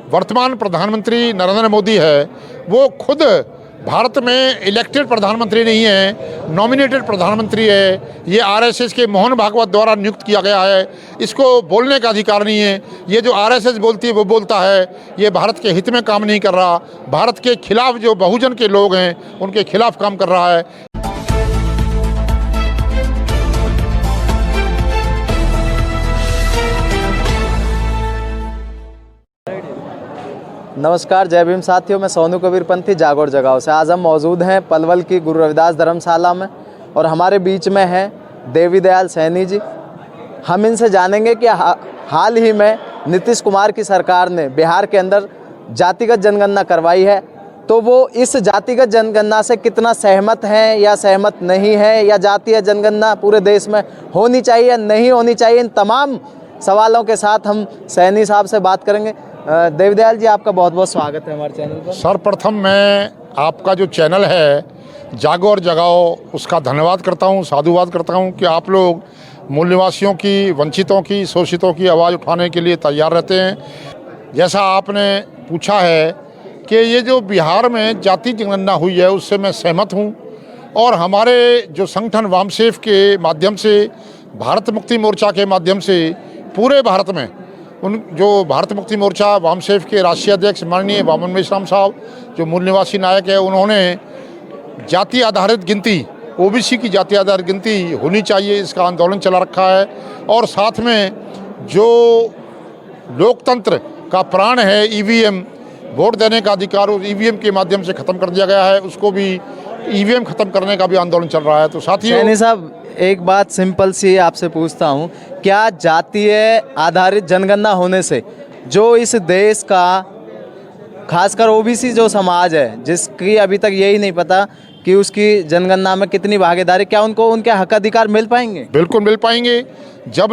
वर्तमान प्रधानमंत्री नरेंद्र मोदी है वो खुद भारत में इलेक्टेड प्रधानमंत्री नहीं है, नॉमिनेटेड प्रधानमंत्री है। ये आरएसएस के मोहन भागवत द्वारा नियुक्त किया गया है। इसको बोलने का अधिकार नहीं है। ये जो आरएसएस बोलती है वो बोलता है, ये भारत के हित में काम नहीं कर रहा, भारत के खिलाफ जो बहुजन के लोग हैं उनके खिलाफ काम कर रहा है। नमस्कार, जय भीम साथियों। मैं सोनू कबीर पंथी जागौर जगाओ से। आज हम मौजूद हैं पलवल की गुरु रविदास धर्मशाला में और हमारे बीच में हैं देवी दयाल सैनी जी। हम इनसे जानेंगे कि हाल ही में नीतीश कुमार की सरकार ने बिहार के अंदर जातिगत जनगणना करवाई है, तो वो इस जातिगत जनगणना से कितना सहमत हैं या सहमत नहीं है, या जातीय जनगणना पूरे देश में होनी चाहिए या नहीं होनी चाहिए। इन तमाम सवालों के साथ हम सैनी साहब से बात करेंगे। देवदयाल जी, आपका बहुत बहुत स्वागत है हमारे चैनल पर। सर्वप्रथम मैं आपका जो चैनल है जागो और जगाओ उसका धन्यवाद करता हूँ, साधुवाद करता हूँ कि आप लोग मूल निवासियों की, वंचितों की, शोषितों की आवाज़ उठाने के लिए तैयार रहते हैं। जैसा आपने पूछा है कि ये जो बिहार में जाति जनगणना हुई है उससे मैं सहमत हूँ, और हमारे जो संगठन वामसेफ के माध्यम से, भारत मुक्ति मोर्चा के माध्यम से पूरे भारत में उन जो भारत मुक्ति मोर्चा वामसेफ के राष्ट्रीय अध्यक्ष माननीय वामन मेश्राम साहब जो मूल निवासी नायक है, उन्होंने जाति आधारित गिनती, ओबीसी की जाति आधारित गिनती होनी चाहिए, इसका आंदोलन चला रखा है। और साथ में जो लोकतंत्र का प्राण है ईवीएम, वोट देने का अधिकार ईवीएम के माध्यम से ख़त्म कर दिया गया है, उसको भी ईवीएम ख़त्म करने का भी आंदोलन चल रहा है। तो साथियों, सैनी साहब एक बात सिंपल सी आपसे पूछता हूँ, क्या जातीय आधारित जनगणना होने से जो इस देश का खासकर ओबीसी जो समाज है, जिसकी अभी तक यही नहीं पता कि उसकी जनगणना में कितनी भागीदारी, क्या उनको उनके हक अधिकार मिल पाएंगे? बिल्कुल मिल पाएंगे। जब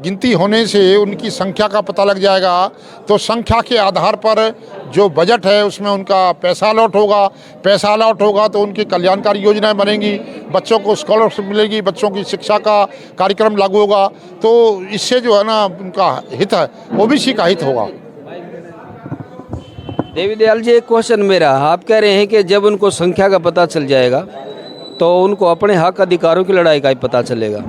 गिनती होने से उनकी संख्या का पता लग जाएगा तो संख्या के आधार पर जो बजट है उसमें उनका पैसा अलॉट होगा। पैसा अलॉट होगा तो उनकी कल्याणकारी योजनाएं बनेंगी, बच्चों को स्कॉलरशिप मिलेगी, बच्चों की शिक्षा का कार्यक्रम लागू होगा। तो इससे जो है ना उनका हित है, ओबीसी का हित होगा। देवी दयाल जी, एक क्वेश्चन मेरा, आप कह रहे हैं कि जब उनको संख्या का पता चल जाएगा तो उनको अपने हक अधिकारों की लड़ाई का ही पता चलेगा।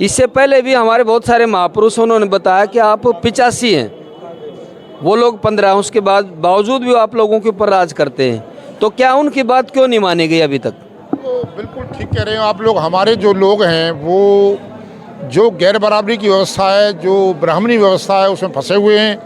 इससे पहले भी हमारे बहुत सारे महापुरुषों उन्होंने बताया कि आप 85 हैं, वो लोग 15, उसके बाद बावजूद भी आप लोगों के ऊपर राज करते हैं, तो क्या उनकी बात क्यों नहीं मानी गई अभी तक? तो बिल्कुल ठीक कह रहे हैं आप लोग। हमारे जो लोग हैं वो जो गैर बराबरी की व्यवस्था है, जो ब्राह्मणी व्यवस्था है, उसमें फंसे हुए हैं।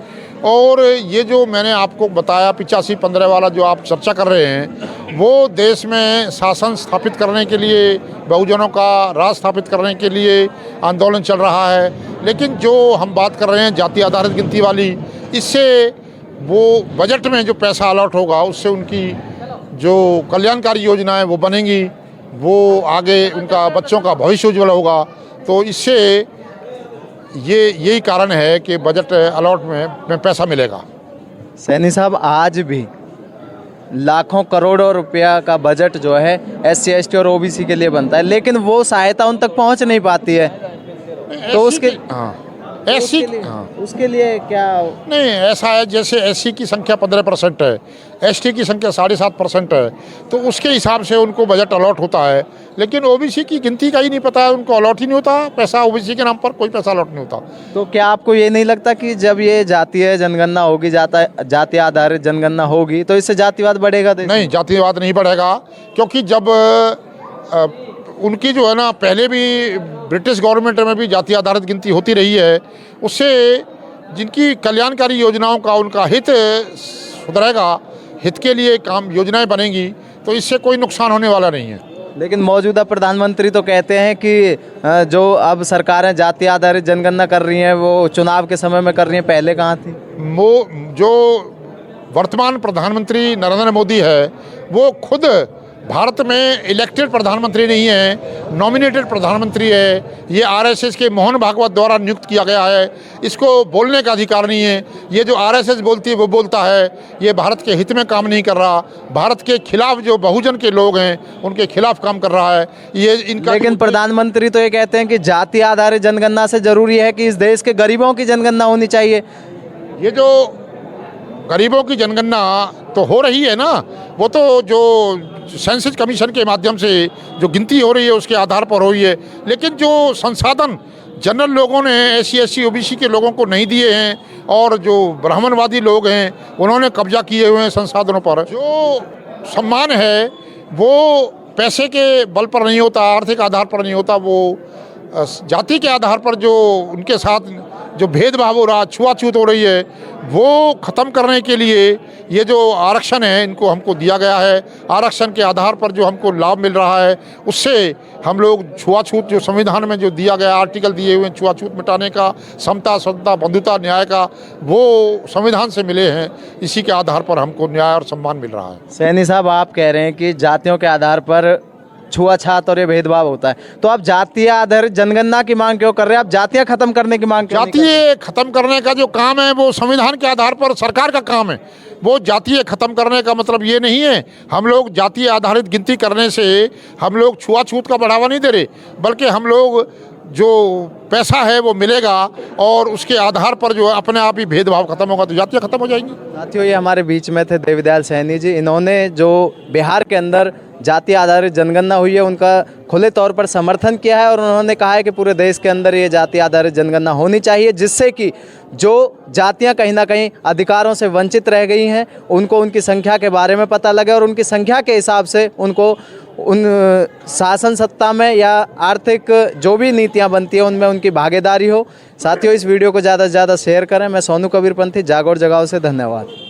और ये जो मैंने आपको बताया 85-15 वाला जो आप चर्चा कर रहे हैं, वो देश में शासन स्थापित करने के लिए, बहुजनों का राज स्थापित करने के लिए आंदोलन चल रहा है। लेकिन जो हम बात कर रहे हैं जाति आधारित गिनती वाली, इससे वो बजट में जो पैसा अलॉट होगा उससे उनकी जो कल्याणकारी योजनाएं वो बनेंगी, वो आगे उनका बच्चों का भविष्य उज्ज्वल होगा। तो इससे यही कारण है कि बजट अलॉट में पैसा मिलेगा। सैनी साहब, आज भी लाखों करोड़ों रुपया का बजट जो है SC ST और OBC के लिए बनता है, लेकिन वो सहायता उन तक पहुंच नहीं पाती है। तो उसके लिए क्या नहीं, ऐसा है जैसे SC की संख्या 15% है, ST की संख्या 7.5% है, तो उसके हिसाब से उनको बजट अलॉट होता है। लेकिन OBC की गिनती का ही नहीं पता है, उनको अलॉट ही नहीं होता पैसा, OBC के नाम पर कोई पैसा अलॉट नहीं होता। तो क्या आपको ये नहीं लगता कि जब ये जातीय जनगणना होगी, जाति आधारित जनगणना होगी, तो इससे जातिवाद बढ़ेगा? नहीं, जातिवाद नहीं बढ़ेगा, क्योंकि जब उनकी जो है ना, पहले भी ब्रिटिश गवर्नमेंट में भी जाति आधारित गिनती होती रही है, उससे जिनकी कल्याणकारी योजनाओं का उनका हित सुधरेगा, हित के लिए काम योजनाएं बनेंगी, तो इससे कोई नुकसान होने वाला नहीं है। लेकिन मौजूदा प्रधानमंत्री तो कहते हैं कि जो अब सरकारें जाति आधारित जनगणना कर रही हैं वो चुनाव के समय में कर रही हैं, पहले कहाँ थी? वो जो वर्तमान प्रधानमंत्री नरेंद्र मोदी है वो खुद भारत में इलेक्टेड प्रधानमंत्री नहीं है, नॉमिनेटेड प्रधानमंत्री है। ये आरएसएस के मोहन भागवत द्वारा नियुक्त किया गया है, इसको बोलने का अधिकार नहीं है। ये जो आरएसएस बोलती है वो बोलता है, ये भारत के हित में काम नहीं कर रहा, भारत के खिलाफ जो बहुजन के लोग हैं उनके खिलाफ काम कर रहा है। ये इनका, लेकिन प्रधानमंत्री तो ये कहते हैं कि जाति आधारित जनगणना से जरूरी है कि इस देश के गरीबों की जनगणना होनी चाहिए। ये जो गरीबों की जनगणना तो हो रही है ना, वो तो जो सेंसस कमीशन के माध्यम से जो गिनती हो रही है उसके आधार पर हो रही है, लेकिन जो संसाधन जनरल लोगों ने SC OBC के लोगों को नहीं दिए हैं और जो ब्राह्मणवादी लोग हैं उन्होंने कब्जा किए हुए हैं संसाधनों पर। जो सम्मान है वो पैसे के बल पर नहीं होता, आर्थिक आधार पर नहीं होता, वो जाति के आधार पर जो उनके साथ जो भेदभाव हो रहा, छुआछूत हो रही है, वो ख़त्म करने के लिए ये जो आरक्षण है इनको हमको दिया गया है। आरक्षण के आधार पर जो हमको लाभ मिल रहा है उससे हम लोग छुआछूत जो संविधान में जो दिया गया आर्टिकल दिए हुए हैं छुआछूत मिटाने का, समता स्वतंत्रता बंधुता न्याय का, वो संविधान से मिले हैं। इसी के आधार पर हमको न्याय और सम्मान मिल रहा है। सैनी साहब, आप कह रहे हैं कि जातियों के आधार पर छुआछात और ये भेदभाव होता है, तो आप जातीय आधारित जनगणना की मांग क्यों कर रहे हैं? आप जातियां खत्म करने की मांग क्यों नहीं कर रहे? जातीय खत्म करने का जो काम है वो संविधान के आधार पर सरकार का काम है। वो जातीय खत्म करने का मतलब ये नहीं है हम लोग जातीय आधारित गिनती करने से हम लोग छुआछूत का बढ़ावा नहीं दे रहे, बल्कि हम लोग जो पैसा है वो मिलेगा और उसके आधार पर जो अपने आप ही भेदभाव खत्म होगा तो जातियाँ खत्म हो जाएंगी। साथियों, ये हमारे बीच में थे देवीदयाल सैनी जी। इन्होंने जो बिहार के अंदर जाति आधारित जनगणना हुई है उनका खुले तौर पर समर्थन किया है और उन्होंने कहा है कि पूरे देश के अंदर ये जाति आधारित जनगणना होनी चाहिए, जिससे कि जो जातियां कहीं ना कहीं अधिकारों से वंचित रह गई हैं उनको उनकी संख्या के बारे में पता लगे और उनकी संख्या के हिसाब से उनको उन शासन सत्ता में या आर्थिक जो भी नीतियां बनती है उनमें उनकी भागीदारी हो। साथियों, इस वीडियो को ज़्यादा से ज़्यादा शेयर करें। मैं सोनू कबीरपंथी, जागौर जगाओ से। धन्यवाद।